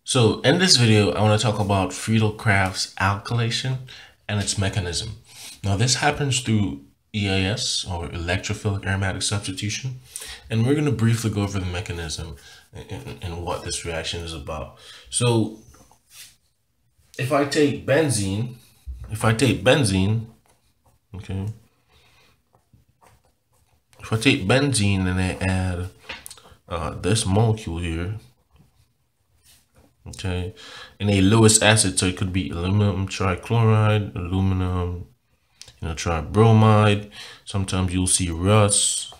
So in this video, I want to talk about Friedel-Crafts alkylation and its mechanism. Now this happens through EAS, or electrophilic aromatic substitution, and we're going to briefly go over the mechanism and what this reaction is about. So if I take benzene, okay, if I take benzene and I add this molecule here, okay, in a lowest acid, so it could be aluminum trichloride, aluminum, tribromide. Sometimes you'll see rust.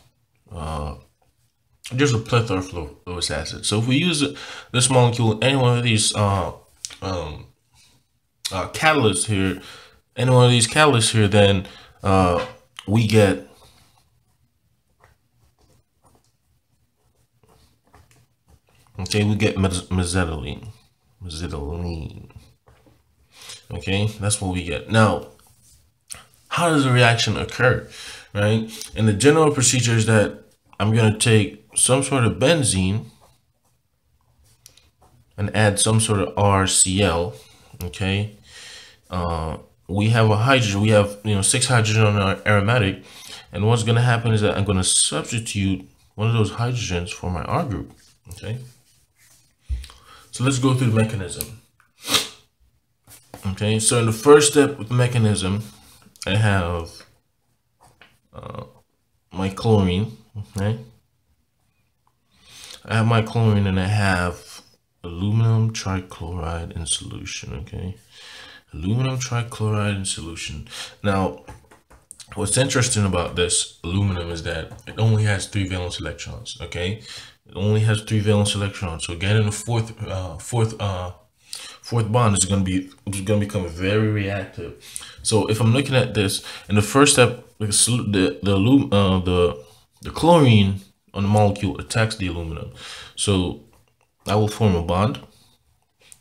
There's a plethora of lowest acid. So if we use this molecule, any one of these catalysts here, then we get mezzetoline. Okay, that's what we get. Now, how does the reaction occur, right? And the general procedure is that I'm going to take some sort of benzene and add some sort of RCl, okay? We have a hydrogen, we have 6 hydrogen on our aromatic, and what's going to happen is that I'm going to substitute one of those hydrogens for my R group, okay? So let's go through the mechanism. Okay, so in the first step with the mechanism, I have my chlorine, okay? I have my chlorine and I have aluminum trichloride in solution, okay? Aluminum trichloride in solution. Now, what's interesting about this aluminum is that it only has 3 valence electrons, okay? It only has 3 valence electrons. So getting a fourth bond is going to become very reactive. So if I'm looking at this, in the first step, the chlorine on the molecule attacks the aluminum. So I will form a bond.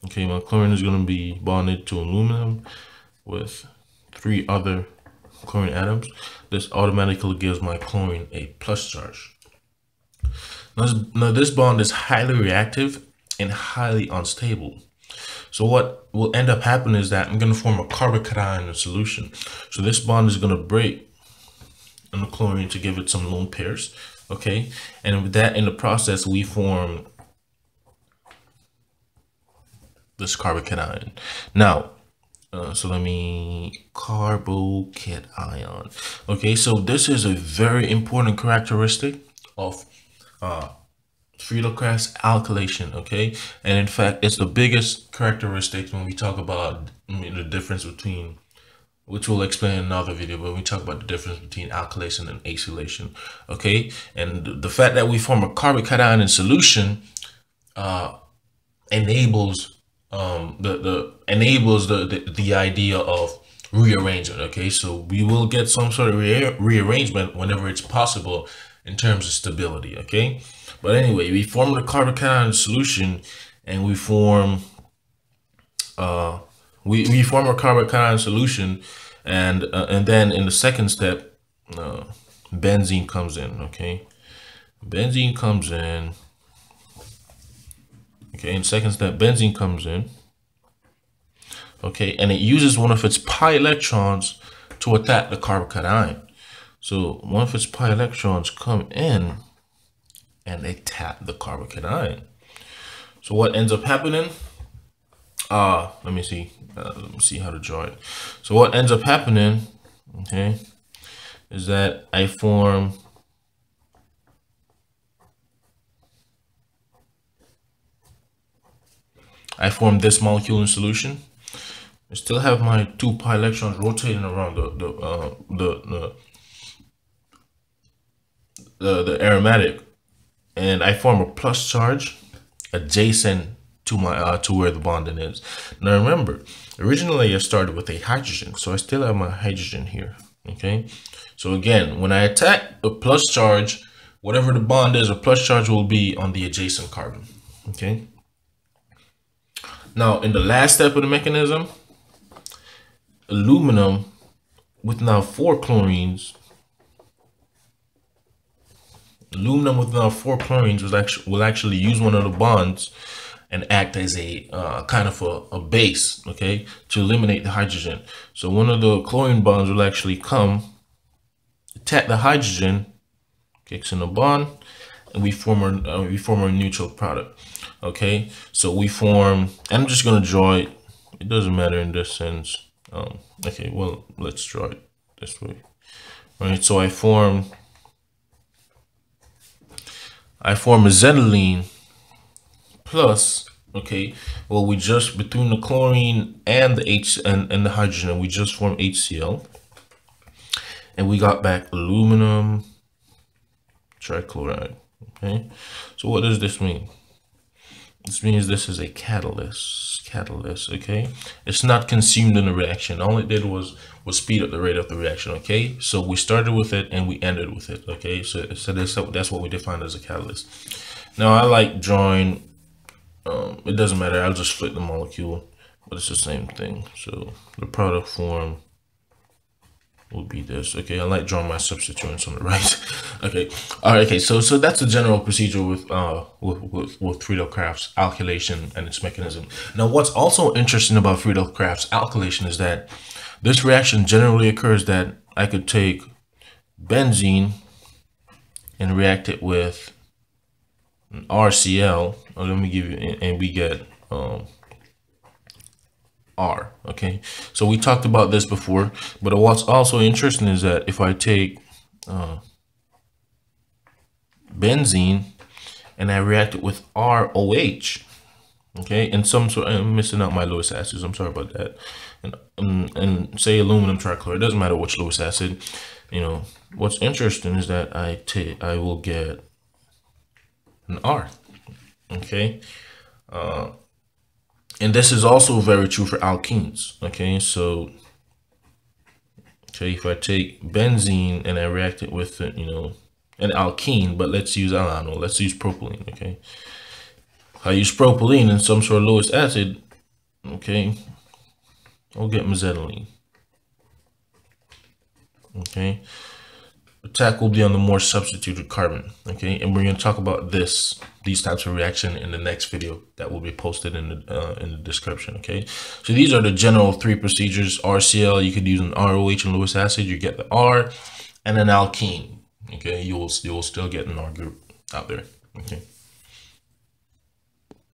Okay, my chlorine is going to be bonded to aluminum with 3 other chlorine atoms. This automatically gives my chlorine a plus charge. Now this bond is highly reactive and highly unstable. So what will end up happening is that I'm going to form a carbocation in solution. So this bond is going to break on the chlorine to give it some lone pairs, okay? And with that, in the process, we form this carbocation. Now, so let me carbocation. Okay, so this is a very important characteristic of Friedel-Crafts alkylation, okay? And in fact, it's the biggest characteristic when we talk about the difference between, which we'll explain in another video, but we talk about the difference between alkylation and acylation, okay? And the fact that we form a carbocation in solution enables the idea of rearrangement, okay? So we will get some sort of rearrangement whenever it's possible in terms of stability, okay? But anyway, we form the carbocation solution, and we form we form a carbocation solution, and then in the second step, benzene comes in, okay? Benzene comes in. Okay, in second step, benzene comes in. Okay, and it uses one of its pi electrons to attack the carbocation. So one of its pi electrons come in and they tap the carbocation. So what ends up happening? Let me see how to draw it. So what ends up happening, okay, is that I form this molecule in solution. I still have my 2 pi electrons rotating around the aromatic, and I form a plus charge adjacent to my to where the bonding is. Now remember, originally I started with a hydrogen, so I still have my hydrogen here. Okay, so again, when I attack a plus charge, whatever the bond is, a plus charge will be on the adjacent carbon. Okay. Now in the last step of the mechanism, aluminum with now 4 chlorines. Aluminum with now 4 chlorines will actually use one of the bonds and act as a kind of a base, okay, to eliminate the hydrogen. So one of the chlorine bonds will actually come, attack the hydrogen, kicks in a bond, and we form our neutral product. Okay, so we form, and I'm just going to draw it. It doesn't matter in this sense. Okay, well, let's draw it this way. All right, so I form acetylene plus, okay, well, we just, between the chlorine and the and the hydrogen, we just form HCl, and we got back aluminum trichloride. Okay, so what does this mean? This means this is a catalyst, okay? It's not consumed in the reaction. All it did was speed up the rate of the reaction, okay? So we started with it and we ended with it, okay? So that's what we defined as a catalyst. Now I like drawing, it doesn't matter, I'll just split the molecule, but it's the same thing. So the product form will be this. Okay, I like drawing my substituents on the right. Okay, all right. Okay, so that's the general procedure with Friedel-Crafts alkylation and its mechanism. Now, what's also interesting about Friedel-Crafts alkylation is that this reaction generally occurs that I could take benzene and react it with an RCl. Let me give you, and we get R. Okay, so we talked about this before, but what's also interesting is that if I take benzene and I react it with ROH, okay, and I'm missing out my Lewis acids, I'm sorry about that, and say aluminum trichloride, it doesn't matter which Lewis acid, you know, what's interesting is that I will get an R. Okay, and this is also very true for alkenes. Okay, so if I take benzene and I react it with, you know, an alkene, but let's use let's use propylene. Okay, if I use propylene and some sort of Lewis acid, okay, I'll get acetylene. Okay, attack will be on the more substituted carbon. Okay, and we're going to talk about these types of reaction in the next video that will be posted in the description. Okay, so these are the general 3 procedures. RCl, you could use an ROH and Lewis acid, you get the R, and an alkene. Okay, you will still get an R group out there. Okay.